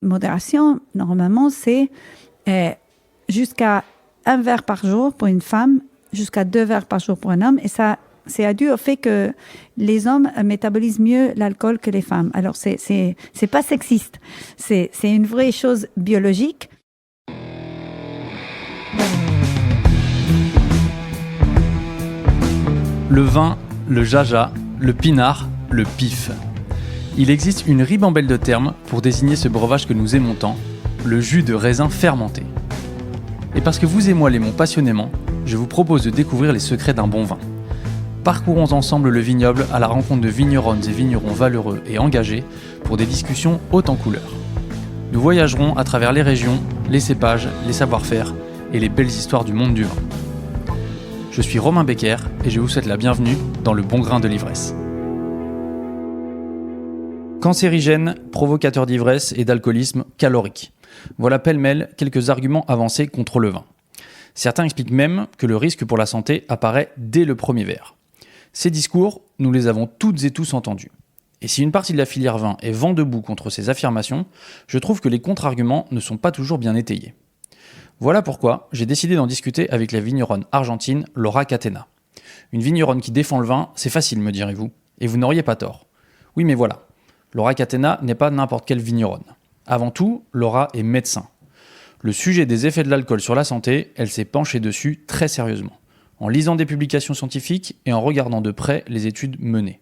modération, normalement, c'est jusqu'à 1 verre par jour pour une femme, jusqu'à 2 verres par jour pour un homme. Et ça, c'est dû au fait que les hommes métabolisent mieux l'alcool que les femmes. Alors, c'est pas sexiste. C'est une vraie chose biologique. Le vin, le jaja, le pinard, le pif. Il existe une ribambelle de termes pour désigner ce breuvage que nous aimons tant, le jus de raisin fermenté. Et parce que vous et moi l'aimons passionnément, je vous propose de découvrir les secrets d'un bon vin. Parcourons ensemble le vignoble à la rencontre de vigneronnes et vignerons valeureux et engagés pour des discussions hautes en couleurs. Nous voyagerons à travers les régions, les cépages, les savoir-faire et les belles histoires du monde du vin. Je suis Romain Becker et je vous souhaite la bienvenue dans le bon grain de l'ivresse. Cancérigène, provocateur d'ivresse et d'alcoolisme, calorique. Voilà pêle-mêle quelques arguments avancés contre le vin. Certains expliquent même que le risque pour la santé apparaît dès le premier verre. Ces discours, nous les avons toutes et tous entendus. Et si une partie de la filière vin est vent debout contre ces affirmations, je trouve que les contre-arguments ne sont pas toujours bien étayés. Voilà pourquoi j'ai décidé d'en discuter avec la vigneronne argentine Laura Catena. Une vigneronne qui défend le vin, c'est facile, me direz-vous, et vous n'auriez pas tort. Oui, mais voilà, Laura Catena n'est pas n'importe quelle vigneronne. Avant tout, Laura est médecin. Le sujet des effets de l'alcool sur la santé, elle s'est penchée dessus très sérieusement, en lisant des publications scientifiques et en regardant de près les études menées.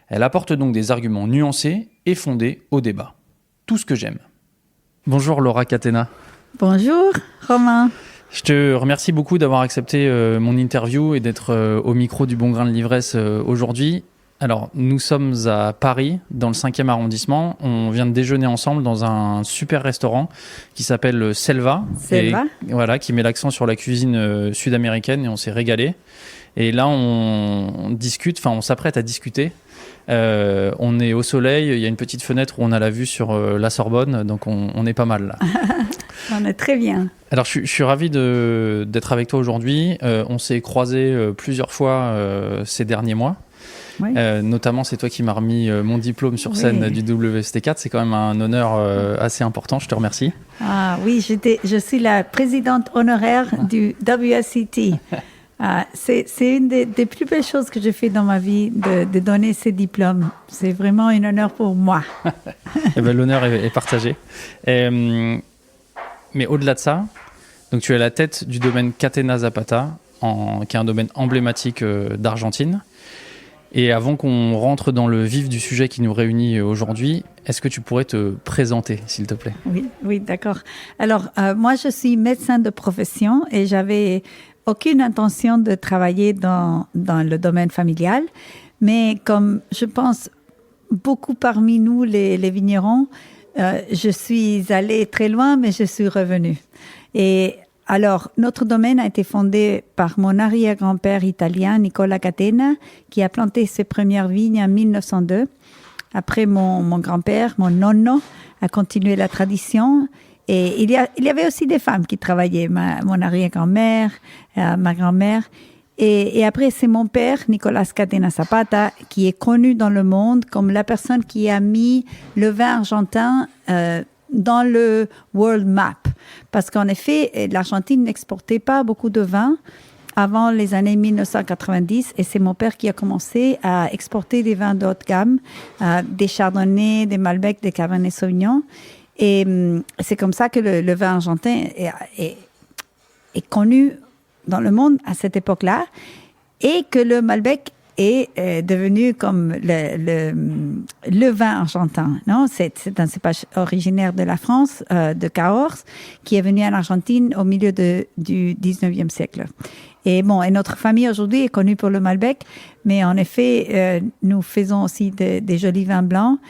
Elle apporte donc des arguments nuancés et fondés au débat. Tout ce que j'aime. Bonjour Laura Catena. Bonjour Romain. Je te remercie beaucoup d'avoir accepté mon interview et d'être au micro du Bon Grain de l'Ivresse aujourd'hui. Alors, nous sommes à Paris, dans le 5e arrondissement. On vient de déjeuner ensemble dans un super restaurant qui s'appelle Selva. Selva. Et, voilà, qui met l'accent sur la cuisine sud-américaine et on s'est régalé. Et là, on s'apprête à discuter. On est au soleil, il y a une petite fenêtre où on a la vue sur la Sorbonne, donc on est pas mal là. On est très bien. Alors, je suis ravi d'être avec toi aujourd'hui. On s'est croisés plusieurs fois ces derniers mois. Oui. Notamment, c'est toi qui m'as remis mon diplôme sur scène du WST4. C'est quand même un honneur assez important. Je te remercie. Ah oui, je suis la présidente honoraire du WSCT. C'est une des plus belles choses que j'ai fait dans ma vie, de donner ces diplômes. C'est vraiment un honneur pour moi. Eh ben, l'honneur est partagé. Mais au-delà de ça, donc tu es à la tête du domaine Catena Zapata, qui est un domaine emblématique d'Argentine. Et avant qu'on rentre dans le vif du sujet qui nous réunit aujourd'hui, est-ce que tu pourrais te présenter, s'il te plaît ? Oui, d'accord. Alors, moi, je suis médecin de profession et j'avais aucune intention de travailler dans le domaine familial. Mais comme je pense beaucoup parmi nous, les vignerons, je suis allée très loin, mais je suis revenue. Et alors, notre domaine a été fondé par mon arrière-grand-père italien, Nicola Catena, qui a planté ses premières vignes en 1902. Après, mon grand-père, mon nonno, a continué la tradition. Et il y avait aussi des femmes qui travaillaient, mon arrière-grand-mère, ma grand-mère. Et après, c'est mon père, Nicolas Catena Zapata, qui est connu dans le monde comme la personne qui a mis le vin argentin dans le world map. Parce qu'en effet, l'Argentine n'exportait pas beaucoup de vin avant les années 1990. Et c'est mon père qui a commencé à exporter des vins de haute gamme, des Chardonnay, des Malbec, des Cabernet Sauvignon. Et c'est comme ça que le vin argentin est connu dans le monde à cette époque-là. Et que le Malbec est devenu comme le vin argentin. Non, c'est un cépage originaire de la France, de Cahors, qui est venu en Argentine au milieu du 19e siècle. Et notre famille aujourd'hui est connue pour le Malbec, mais en effet, nous faisons aussi des jolis vins blancs,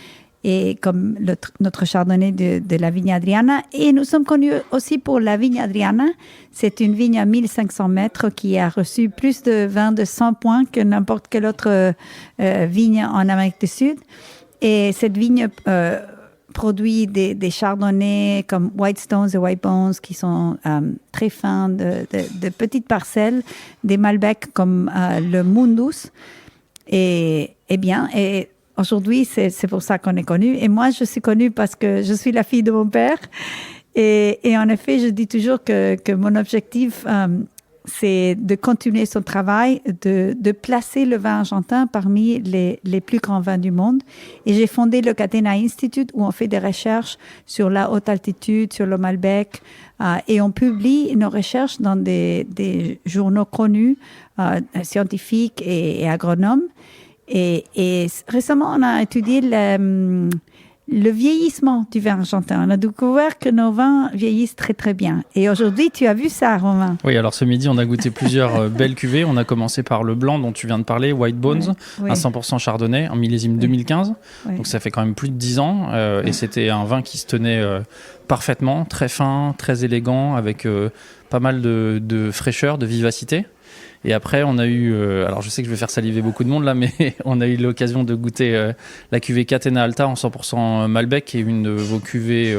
et comme notre chardonnay de la vigne Adriana. Et nous sommes connus aussi pour la vigne Adriana. C'est une vigne à 1500 mètres qui a reçu plus de vin de 100 points que n'importe quelle autre vigne en Amérique du Sud. Et cette vigne produit des chardonnays comme White Stones et White Bones qui sont très fins, de petites parcelles, des Malbecs comme le Mundus. Et aujourd'hui, c'est pour ça qu'on est connu. Et moi, je suis connue parce que je suis la fille de mon père. Et en effet, je dis toujours que mon objectif, c'est de continuer son travail, de placer le vin argentin parmi les plus grands vins du monde. Et j'ai fondé le Catena Institute où on fait des recherches sur la haute altitude, sur le Malbec, et on publie nos recherches dans des journaux connus, scientifiques et agronomes. Et récemment, on a étudié le vieillissement du vin argentin. On a découvert que nos vins vieillissent très, très bien. Et aujourd'hui, tu as vu ça, Romain? Oui, alors ce midi, on a goûté plusieurs belles cuvées. On a commencé par le blanc dont tu viens de parler, White Bones, un 100% chardonnay, un millésime 2015. Donc ça fait quand même plus de 10 ans. Et c'était un vin qui se tenait parfaitement, très fin, très élégant, avec pas mal de fraîcheur, de vivacité. Et après, on a eu, alors je sais que je vais faire saliver beaucoup de monde là, mais on a eu l'occasion de goûter la cuvée Catena Alta en 100% Malbec, qui est une de vos cuvées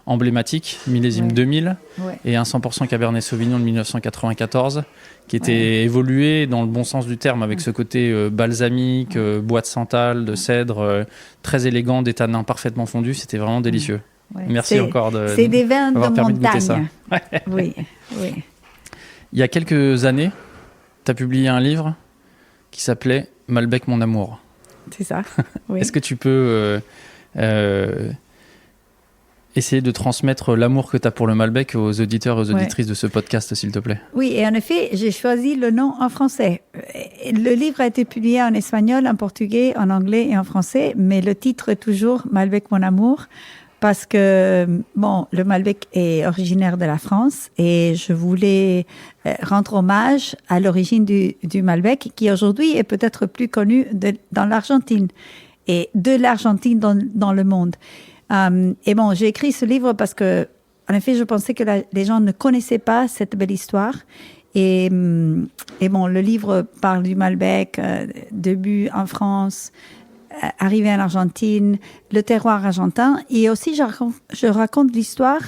emblématiques, millésime 2000, et un 100% Cabernet Sauvignon de 1994, qui était évolué dans le bon sens du terme, avec ce côté balsamique, bois de santal, de cèdre, très élégant, des tanins parfaitement fondus. C'était vraiment délicieux. Merci encore c'est des vins de montagne. De goûter ça. Oui. Il y a quelques années, tu as publié un livre qui s'appelait Malbec, mon amour. C'est ça. Oui. Est-ce que tu peux essayer de transmettre l'amour que tu as pour le Malbec aux auditeurs et aux auditrices de ce podcast, s'il te plaît? Oui, et en effet, j'ai choisi le nom en français. Le livre a été publié en espagnol, en portugais, en anglais et en français, mais le titre est toujours Malbec, mon amour. Parce que, le Malbec est originaire de la France et je voulais rendre hommage à l'origine du Malbec qui aujourd'hui est peut-être plus connu dans l'Argentine et de l'Argentine dans le monde. J'ai écrit ce livre parce que, en effet, je pensais que les gens ne connaissaient pas cette belle histoire. Et le livre parle du Malbec, début en France, arrivé en Argentine, le terroir argentin. Et aussi, je raconte l'histoire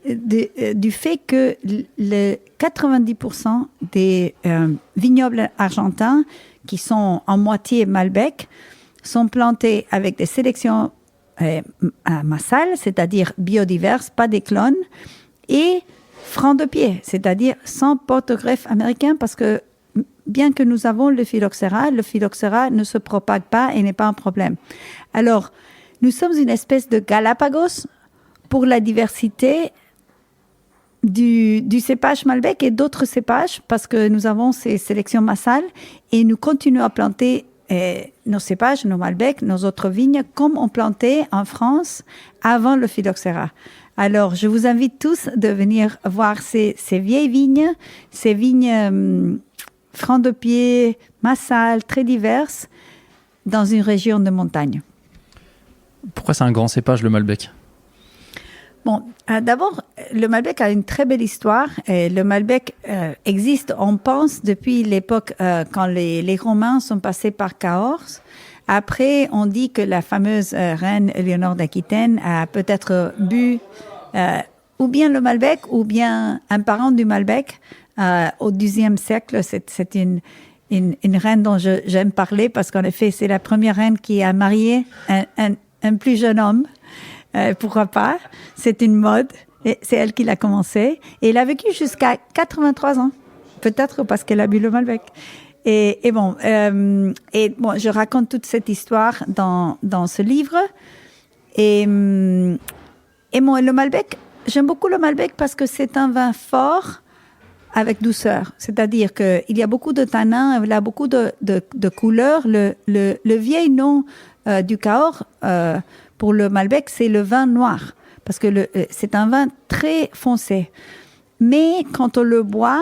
du fait que 90% des vignobles argentins, qui sont en moitié Malbec, sont plantés avec des sélections massales, c'est-à-dire biodiverses, pas des clones, et francs de pied, c'est-à-dire sans porte-greffe américain, parce que bien que nous avons le phylloxéra ne se propage pas et n'est pas un problème. Alors, nous sommes une espèce de Galapagos pour la diversité du cépage Malbec et d'autres cépages, parce que nous avons ces sélections massales et nous continuons à planter nos cépages, nos Malbec, nos autres vignes, comme on plantait en France avant le phylloxéra. Alors, je vous invite tous de venir voir ces vieilles vignes, ces vignes francs de pied, massales, très diverses, dans une région de montagne. Pourquoi c'est un grand cépage, le Malbec? D'abord, le Malbec a une très belle histoire. Et le Malbec existe, on pense, depuis l'époque quand les Romains sont passés par Cahors. Après, on dit que la fameuse reine Éléonore d'Aquitaine a peut-être bu ou bien le Malbec ou bien un parent du Malbec. Au XIe siècle, c'est une reine dont j'aime parler parce qu'en effet, c'est la première reine qui a marié un plus jeune homme. Pourquoi pas? C'est une mode. Et c'est elle qui l'a commencé. Et elle a vécu jusqu'à 83 ans. Peut-être parce qu'elle a bu le Malbec. Je raconte toute cette histoire dans ce livre. Le Malbec, j'aime beaucoup le Malbec parce que c'est un vin fort avec douceur. C'est-à-dire qu'il y a beaucoup de tanins, il y a beaucoup de couleurs. Le vieil nom du Cahors pour le Malbec, c'est le vin noir. Parce que c'est un vin très foncé. Mais quand on le boit,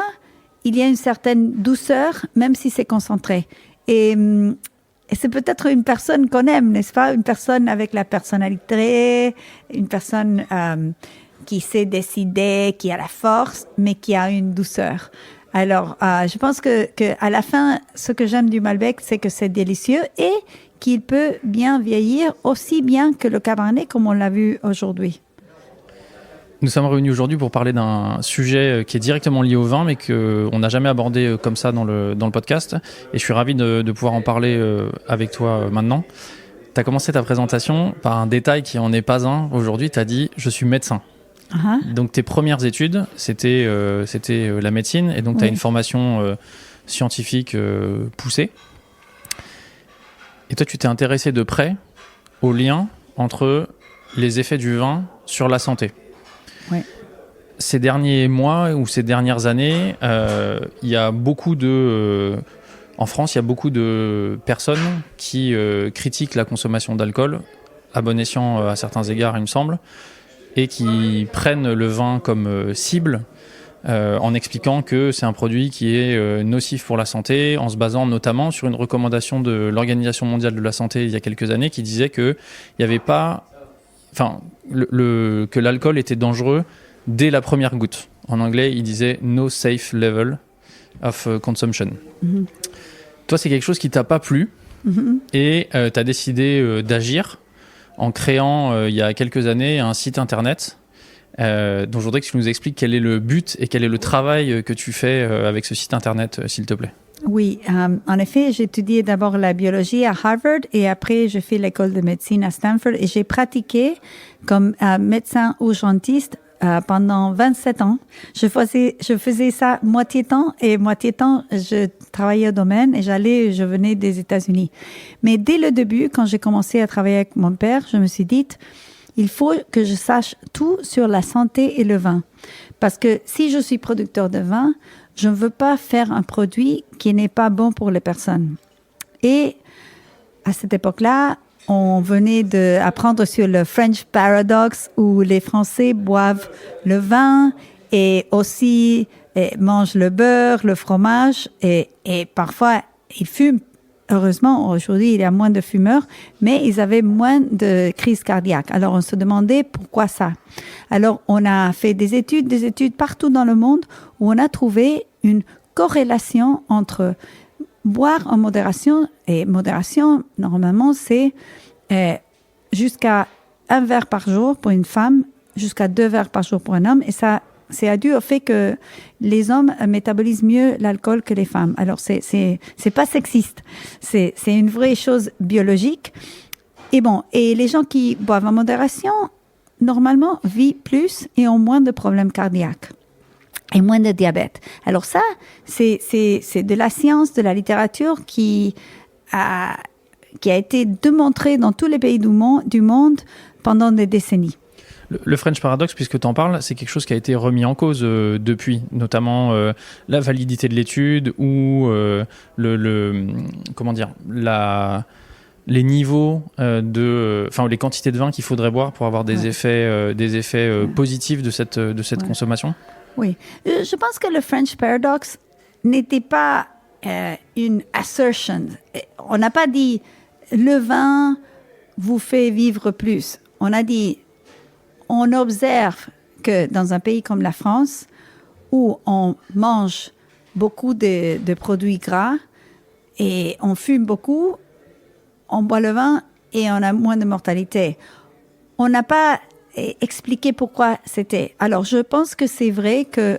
il y a une certaine douceur, même si c'est concentré. Et c'est peut-être une personne qu'on aime, n'est-ce pas? Une personne avec la personnalité, une personne qui sait décider, qui a la force, mais qui a une douceur. Alors, je pense que à la fin, ce que j'aime du Malbec, c'est que c'est délicieux et qu'il peut bien vieillir aussi bien que le Cabernet, comme on l'a vu aujourd'hui. Nous sommes réunis aujourd'hui pour parler d'un sujet qui est directement lié au vin, mais qu'on n'a jamais abordé comme ça dans le podcast. Et je suis ravi de pouvoir en parler avec toi maintenant. Tu as commencé ta présentation par un détail qui en est pas un. Aujourd'hui, tu as dit « je suis médecin ». Donc tes premières études, c'était la médecine, et donc tu as une formation scientifique poussée. Et toi, tu t'es intéressé de près au lien entre les effets du vin sur la santé. Oui. Ces derniers mois ou ces dernières années, il y a beaucoup en France, il y a beaucoup de personnes qui critiquent la consommation d'alcool, à bon escient à certains égards, il me semble, et qui prennent le vin comme cible en expliquant que c'est un produit qui est nocif pour la santé, en se basant notamment sur une recommandation de l'Organisation mondiale de la santé il y a quelques années qui disait que il y avait pas, que l'alcool était dangereux dès la première goutte. En anglais, il disait no safe level of consumption. Mm-hmm. Toi, c'est quelque chose qui t'a pas plu et tu as décidé d'agir en créant il y a quelques années un site internet dont je voudrais que tu nous expliques quel est le but et quel est le travail que tu fais avec ce site internet, s'il te plaît. Oui, en effet, j'ai étudié d'abord la biologie à Harvard et après j'ai fait l'école de médecine à Stanford et j'ai pratiqué comme médecin urgentiste pendant 27 ans. Je faisais ça moitié temps et moitié temps, je travaillais au domaine et je venais des États-Unis. Mais dès le début, quand j'ai commencé à travailler avec mon père, je me suis dit, il faut que je sache tout sur la santé et le vin. Parce que si je suis producteur de vin, je ne veux pas faire un produit qui n'est pas bon pour les personnes. Et à cette époque-là, on venait d'apprendre sur le French Paradox où les Français boivent le vin et aussi mangent le beurre, le fromage et parfois ils fument. Heureusement, aujourd'hui, il y a moins de fumeurs, mais ils avaient moins de crises cardiaques. Alors, on se demandait pourquoi ça. Alors, on a fait des études partout dans le monde où on a trouvé une corrélation entre boire en modération, et modération, normalement, c'est jusqu'à 1 verre par jour pour une femme, jusqu'à 2 verres par jour pour un homme, et ça, c'est dû au fait que les hommes métabolisent mieux l'alcool que les femmes. Alors, c'est pas sexiste. C'est une vraie chose biologique. Et les gens qui boivent en modération, normalement, vivent plus et ont moins de problèmes cardiaques et moins de diabète. Alors ça, c'est de la science, de la littérature qui a été démontrée dans tous les pays du monde pendant des décennies. Le French Paradox, puisque tu en parles, c'est quelque chose qui a été remis en cause depuis, notamment la validité de l'étude ou les niveaux les quantités de vin qu'il faudrait boire pour avoir des effets positifs de cette consommation. Oui, je pense que le French Paradox n'était pas une assertion. On n'a pas dit le vin vous fait vivre plus. On a dit on observe que dans un pays comme la France, où on mange beaucoup de produits gras et on fume beaucoup, on boit le vin et on a moins de mortalité. On n'a pas expliqué pourquoi c'était. Alors, je pense que c'est vrai que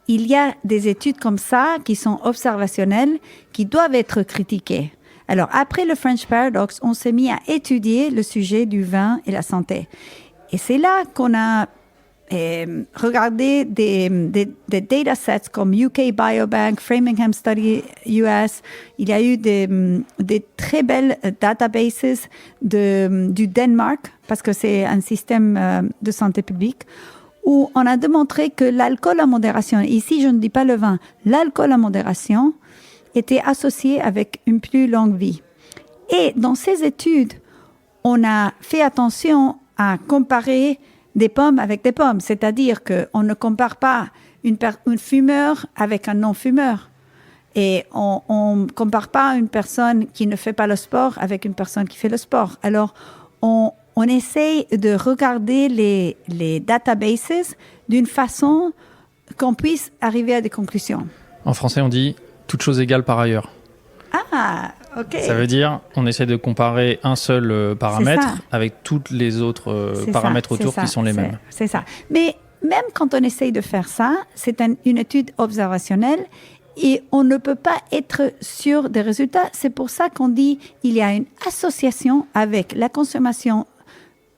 il y a des études comme ça qui sont observationnelles, qui doivent être critiquées. Alors, après le French Paradox, on s'est mis à étudier le sujet du vin et la santé. Et c'est là qu'on a regardé des datasets comme UK Biobank, Framingham Study US. Il y a eu des très belles databases du Danemark, parce que c'est un système de santé publique, où on a démontré que l'alcool en modération, ici je ne dis pas le vin, l'alcool en modération était associé avec une plus longue vie. Et dans ces études, on a fait attention à comparer des pommes avec des pommes. C'est-à-dire qu'on ne compare pas une fumeur avec un non-fumeur. Et on ne compare pas une personne qui ne fait pas le sport avec une personne qui fait le sport. Alors, on essaye de regarder les databases d'une façon qu'on puisse arriver à des conclusions. En français, on dit « toute chose égale par ailleurs ». Ah, ok. Ça veut dire on essaie de comparer un seul paramètre avec toutes les autres paramètres autour qui sont les mêmes. C'est ça. Mais même quand on essaye de faire ça, c'est une étude observationnelle et on ne peut pas être sûr des résultats. C'est pour ça qu'on dit qu'il y a une association avec la consommation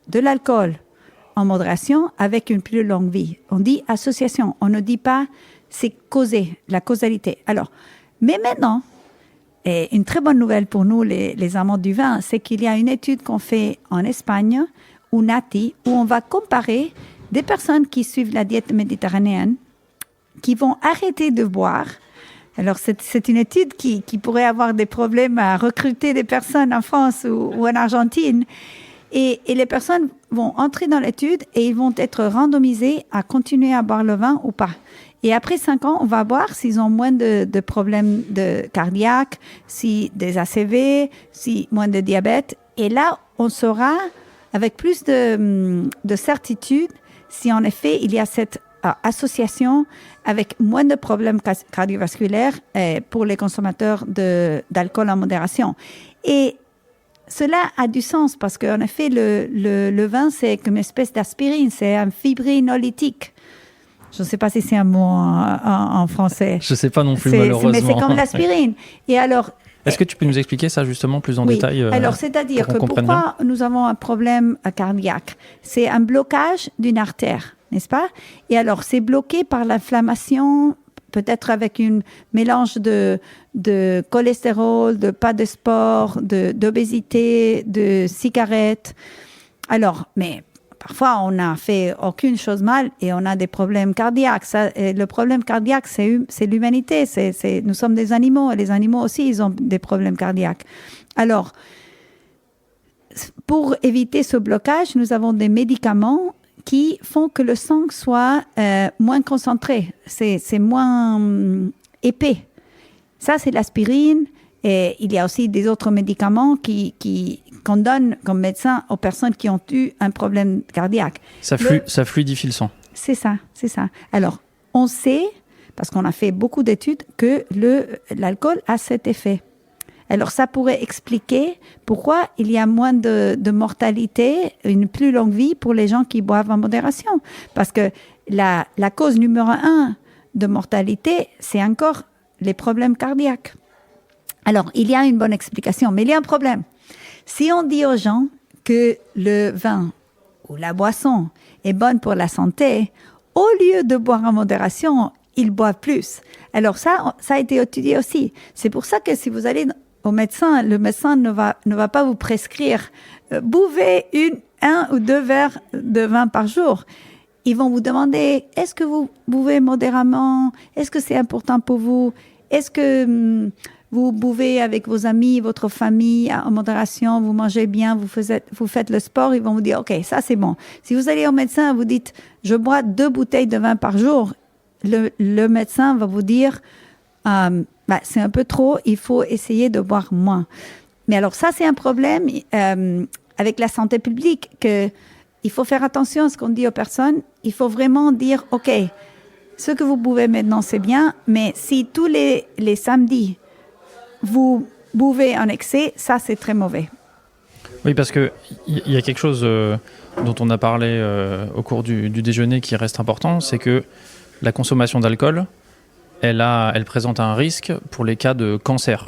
de l'alcool en modération avec une plus longue vie. On dit association, on ne dit pas c'est causé, la causalité. Alors, mais maintenant, et une très bonne nouvelle pour nous, les amants du vin, c'est qu'il y a une étude qu'on fait en Espagne, ou NATI, où on va comparer des personnes qui suivent la diète méditerranéenne, qui vont arrêter de boire. Alors, c'est une étude qui pourrait avoir des problèmes à recruter des personnes en France ou en Argentine. Et les personnes vont entrer dans l'étude et ils vont être randomisés à continuer à boire le vin ou pas. Et après 5 ans, on va voir s'ils ont moins de problèmes cardiaques, si des ACV, si moins de diabète. Et là, on saura avec plus de certitude si en effet il y a cette association avec moins de problèmes cardiovasculaires pour les consommateurs d'alcool en modération. Et cela a du sens parce qu'en effet, le vin, c'est comme une espèce d'aspirine, c'est un fibrinolytique. Je ne sais pas si c'est un mot en français. Je ne sais pas non plus, malheureusement. Mais c'est comme l'aspirine. Et alors, est-ce que tu peux nous expliquer ça justement plus en détail alors, c'est-à-dire que pourquoi nous avons un problème cardiaque? C'est un blocage d'une artère, n'est-ce pas? Et alors, c'est bloqué par l'inflammation, peut-être avec un mélange de cholestérol, de pas de sport, d'obésité, de cigarettes. Alors, mais parfois, on n'a fait aucune chose mal et on a des problèmes cardiaques. Le problème cardiaque, c'est l'humanité. Nous sommes des animaux et les animaux aussi, ils ont des problèmes cardiaques. Alors, pour éviter ce blocage, nous avons des médicaments qui font que le sang soit moins concentré. C'est moins épais. Ça, c'est l'aspirine. Et il y a aussi des autres médicaments qu'on donne comme médecin aux personnes qui ont eu un problème cardiaque. Ça fluidifie le sang. C'est ça. Alors, on sait, parce qu'on a fait beaucoup d'études, que l'alcool a cet effet. Alors, ça pourrait expliquer pourquoi il y a moins de mortalité, une plus longue vie pour les gens qui boivent en modération. Parce que la cause numéro 1 de mortalité, c'est encore les problèmes cardiaques. Alors, il y a une bonne explication, mais il y a un problème. Si on dit aux gens que le vin ou la boisson est bonne pour la santé, au lieu de boire en modération, ils boivent plus. Alors ça a été étudié aussi. C'est pour ça que si vous allez au médecin, le médecin ne va pas vous prescrire buvez 1 ou 2 verres de vin par jour. Ils vont vous demander, est-ce que vous buvez modérément? Est-ce que c'est important pour vous? Est-ce que vous buvez avec vos amis, votre famille en modération, vous mangez bien, vous faites le sport? Ils vont vous dire, OK, ça c'est bon. Si vous allez au médecin, vous dites, je bois 2 bouteilles de vin par jour, le médecin va vous dire, c'est un peu trop, il faut essayer de boire moins. Mais alors ça, c'est un problème avec la santé publique, qu'il faut faire attention à ce qu'on dit aux personnes. Il faut vraiment dire, OK, ce que vous buvez maintenant, c'est bien, mais si tous les samedis, vous buvez en excès, ça, c'est très mauvais. Oui, parce qu'il y a quelque chose dont on a parlé au cours du déjeuner qui reste important, c'est que la consommation d'alcool, elle présente un risque pour les cas de cancer.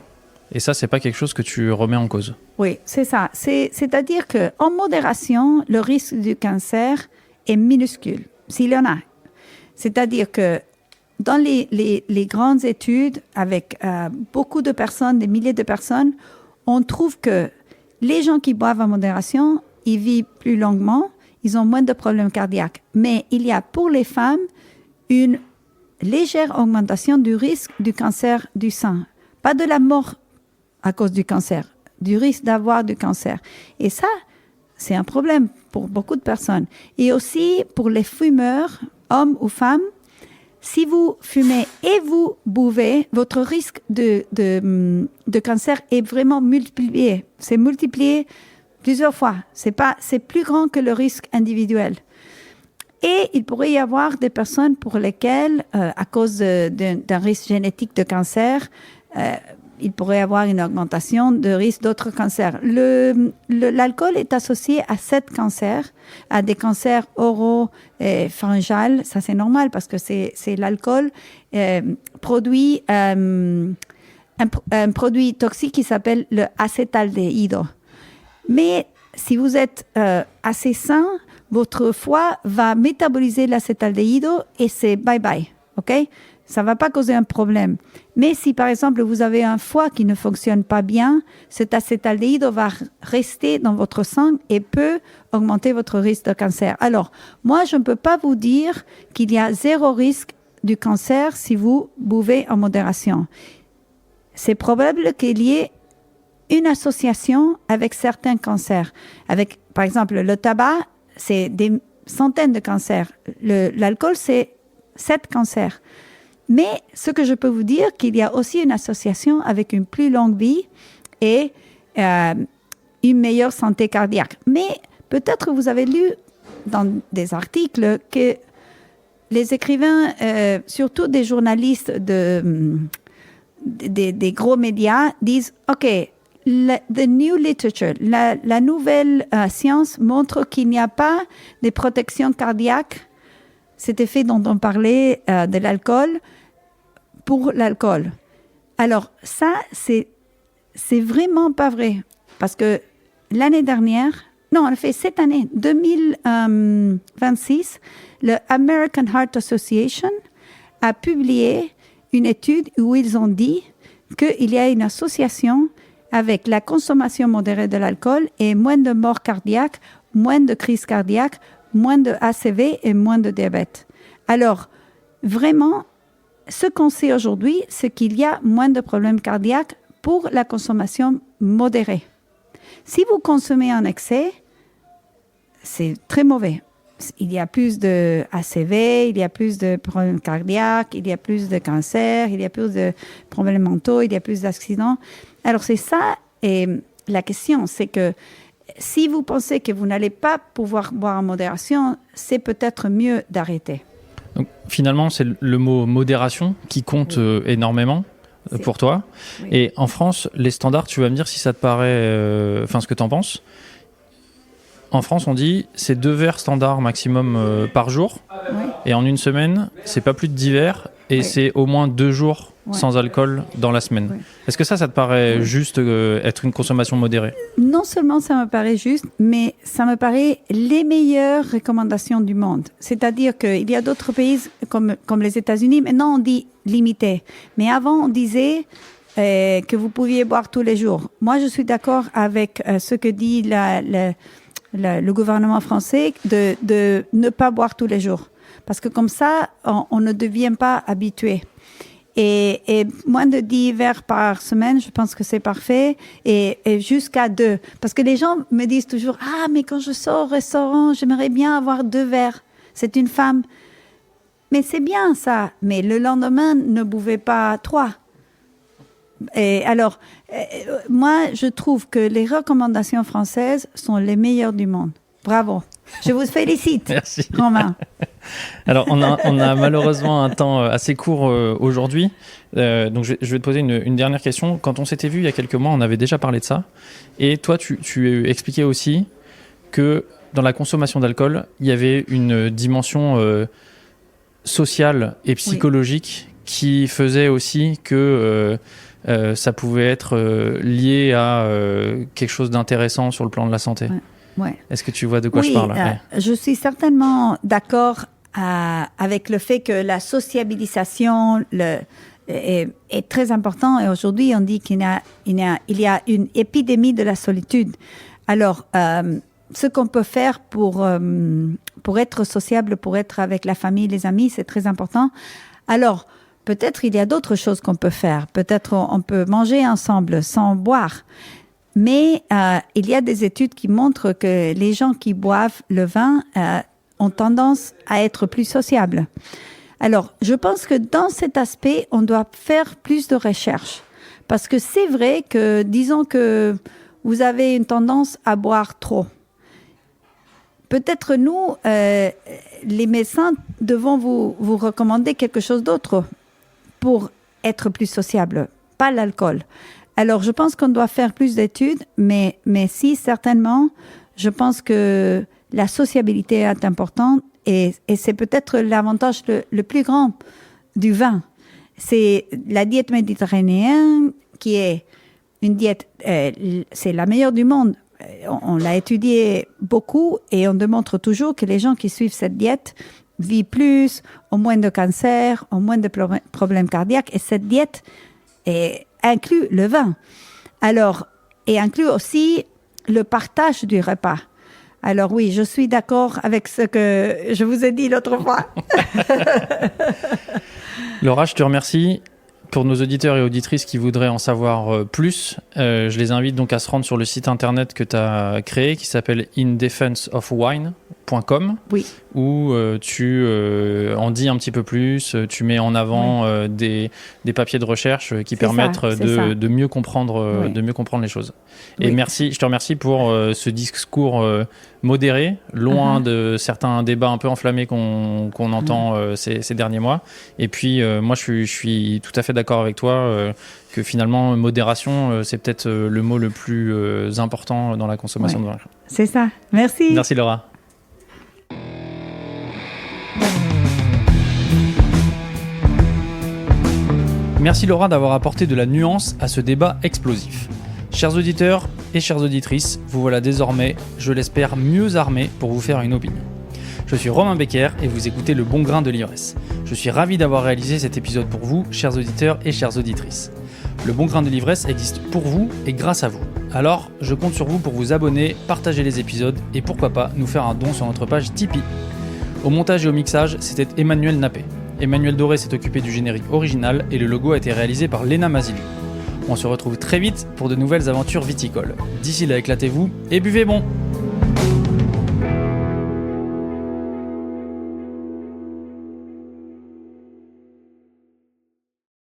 Et ça, c'est pas quelque chose que tu remets en cause. Oui, c'est ça. C'est-à-dire qu'en modération, le risque du cancer est minuscule, s'il y en a. C'est-à-dire que dans les grandes études, avec beaucoup de personnes, des milliers de personnes, on trouve que les gens qui boivent en modération, ils vivent plus longuement, ils ont moins de problèmes cardiaques. Mais il y a pour les femmes une légère augmentation du risque du cancer du sein. Pas de la mort à cause du cancer, du risque d'avoir du cancer. Et ça, c'est un problème pour beaucoup de personnes. Et aussi pour les fumeurs, hommes ou femmes, si vous fumez et vous buvez, votre risque de cancer est vraiment multiplié. C'est multiplié plusieurs fois. C'est plus grand que le risque individuel. Et il pourrait y avoir des personnes pour lesquelles, à cause d'un risque génétique de cancer, il pourrait avoir une augmentation de risque d'autres cancers. L'alcool est associé à 7 cancers, à des cancers oraux et pharyngales. Ça, c'est normal parce que c'est l'alcool produit un produit toxique qui s'appelle le acétaldéhyde. Mais si vous êtes assez sain, votre foie va métaboliser l'acétaldéhyde et c'est bye-bye, ok? Ça ne va pas causer un problème. Mais si, par exemple, vous avez un foie qui ne fonctionne pas bien, cet acétaldéhyde va rester dans votre sang et peut augmenter votre risque de cancer. Alors, moi, je ne peux pas vous dire qu'il y a 0 risque du cancer si vous buvez en modération. C'est probable qu'il y ait une association avec certains cancers. Avec, par exemple, le tabac, c'est des centaines de cancers. L'alcool, c'est 7 cancers. Mais ce que je peux vous dire, qu'il y a aussi une association avec une plus longue vie et une meilleure santé cardiaque. Mais peut-être que vous avez lu dans des articles que les écrivains, surtout des journalistes des gros médias, disent « OK, the new literature, la nouvelle science montre qu'il n'y a pas de protection cardiaque, cet effet dont on parlait de l'alcool, pour l'alcool. » Alors ça, c'est vraiment pas vrai. Parce que l'année dernière, non, en fait, cette année, 2026, le American Heart Association a publié une étude où ils ont dit qu'il y a une association avec la consommation modérée de l'alcool et moins de morts cardiaques, moins de crises cardiaques, moins de ACV et moins de diabète. Alors, vraiment, ce qu'on sait aujourd'hui, c'est qu'il y a moins de problèmes cardiaques pour la consommation modérée. Si vous consommez en excès, c'est très mauvais. Il y a plus de ACV, il y a plus de problèmes cardiaques, il y a plus de cancers, il y a plus de problèmes mentaux, il y a plus d'accidents. Alors c'est ça, et la question, c'est que si vous pensez que vous n'allez pas pouvoir boire en modération, c'est peut-être mieux d'arrêter. Donc, finalement, c'est le mot modération qui compte énormément pour toi. Oui. Et en France, les standards, tu vas me dire si ça te paraît, ce que tu en penses. En France, on dit c'est 2 verres standard maximum par jour. Oui. Et en une semaine, c'est pas plus de 10 verres et c'est au moins 2 jours sans alcool dans la semaine. Oui. Est-ce que ça te paraît juste être une consommation modérée ? Non seulement ça me paraît juste, mais ça me paraît les meilleures recommandations du monde. C'est-à-dire qu'il y a d'autres pays comme les États-Unis, maintenant on dit limité. Mais avant, on disait que vous pouviez boire tous les jours. Moi, je suis d'accord avec ce que dit le gouvernement français de ne pas boire tous les jours. Parce que comme ça, on ne devient pas habitué. Et moins de 10 verres par semaine, je pense que c'est parfait. Et jusqu'à 2. Parce que les gens me disent toujours « Ah, mais quand je sors au restaurant, j'aimerais bien avoir 2 verres. C'est une femme. » Mais c'est bien ça. Mais le lendemain, ne buvez pas 3. Et alors, moi, je trouve que les recommandations françaises sont les meilleures du monde. Bravo. Je vous félicite. Merci. Romain. Alors, on a malheureusement un temps assez court aujourd'hui. Donc, je vais te poser une dernière question. Quand on s'était vu il y a quelques mois, on avait déjà parlé de ça. Et toi, tu expliquais aussi que dans la consommation d'alcool, il y avait une dimension sociale et psychologique qui faisait aussi que ça pouvait être lié à quelque chose d'intéressant sur le plan de la santé. Ouais. Est-ce que tu vois de quoi je parle ? Je suis certainement d'accord avec le fait que la sociabilisation est très importante. Et aujourd'hui, on dit qu'il y a une épidémie de la solitude. Alors, ce qu'on peut faire pour être sociable, pour être avec la famille, les amis, c'est très important. Alors, peut-être il y a d'autres choses qu'on peut faire. Peut-être on peut manger ensemble sans boire. Mais il y a des études qui montrent que les gens qui boivent le vin ont tendance à être plus sociables. Alors, je pense que dans cet aspect, on doit faire plus de recherches. Parce que c'est vrai que, disons que vous avez une tendance à boire trop. Peut-être nous, les médecins, devons vous recommander quelque chose d'autre pour être plus sociable. pas l'alcool. Alors, je pense qu'on doit faire plus d'études, mais si, certainement, je pense que la sociabilité est importante et c'est peut-être l'avantage le plus grand du vin. C'est la diète méditerranéenne qui est une diète, c'est la meilleure du monde. On l'a étudié beaucoup et on démontre toujours que les gens qui suivent cette diète vivent plus, ont moins de cancer, ont moins de problèmes cardiaques. Et cette diète inclut le vin. Alors, et inclut aussi le partage du repas. Alors oui, je suis d'accord avec ce que je vous ai dit l'autre fois. Laura, je te remercie. Pour nos auditeurs et auditrices qui voudraient en savoir plus, je les invite donc à se rendre sur le site internet que tu as créé qui s'appelle indefenseofwine.com, oui. Où tu en dis un petit peu plus, tu mets en avant des papiers de recherche qui permettent de mieux comprendre, de mieux comprendre les choses. Et merci, je te remercie pour ce discours modéré, loin de certains débats un peu enflammés qu'on entend ces derniers mois. Et puis, moi, je suis tout à fait d'accord avec toi que finalement, modération, c'est peut-être le mot le plus important dans la consommation de vin. C'est ça. Merci. Merci, Laura. Merci Laura d'avoir apporté de la nuance à ce débat explosif. Chers auditeurs et chères auditrices, vous voilà désormais, je l'espère, mieux armés pour vous faire une opinion. Je suis Romain Becker et vous écoutez Le Bon Grain de l'Ivresse. Je suis ravi d'avoir réalisé cet épisode pour vous, chers auditeurs et chères auditrices. Le Bon Grain de l'Ivresse existe pour vous et grâce à vous. Alors, je compte sur vous pour vous abonner, partager les épisodes et pourquoi pas nous faire un don sur notre page Tipeee. Au montage et au mixage, c'était Emmanuel Nappé. Emmanuel Doré s'est occupé du générique original et le logo a été réalisé par Léna Mazilu. On se retrouve très vite pour de nouvelles aventures viticoles. D'ici là, éclatez-vous et buvez bon!